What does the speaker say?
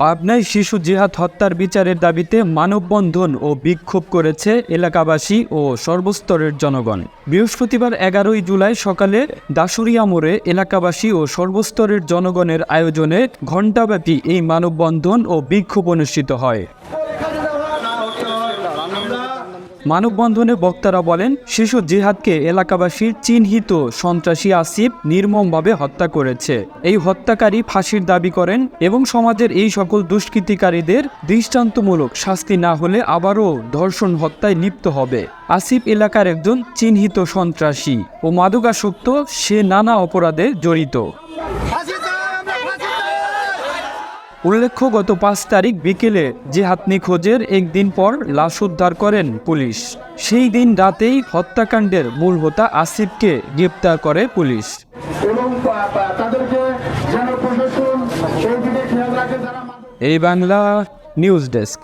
পাবনায় শিশু জিহাদ হত্যার বিচারের দাবিতে মানববন্ধন ও বিক্ষোভ করেছে এলাকাবাসী ও সর্বস্তরের জনগণ। বৃহস্পতিবার 11 জুলাই সকালে দাসুরিয়া মোড়ে এলাকাবাসী ও সর্বস্তরের জনগণের আয়োজনে ঘণ্টাব্যাপী এই মানববন্ধন ও বিক্ষোভ অনুষ্ঠিত হয়। মানববন্ধনে বক্তারা বলেন, শিশু জিহাদকে এলাকাবাসীর চিহ্নিত সন্ত্রাসী আসিফ নির্মমভাবে হত্যা করেছে। এই হত্যাকারী ফাঁসির দাবি করেন এবং সমাজের এই সকল দুষ্কৃতিকারীদের দৃষ্টান্তমূলক শাস্তি না হলে আবারও ধর্ষণ হত্যায় লিপ্ত হবে। আসিফ এলাকার একজন চিহ্নিত সন্ত্রাসী ও মাদকাসক্ত, সে নানা অপরাধে জড়িত। উল্লেখ্য, গত 5 তারিখ বিকেলে জিহাদ নিখোঁজের একদিন পর লাশ উদ্ধার করেন পুলিশ। সেই দিন রাতেই হত্যাকাণ্ডের মূল হোতা আসিফকে গ্রেপ্তার করে পুলিশ। এই বাংলা নিউজ ডেস্ক।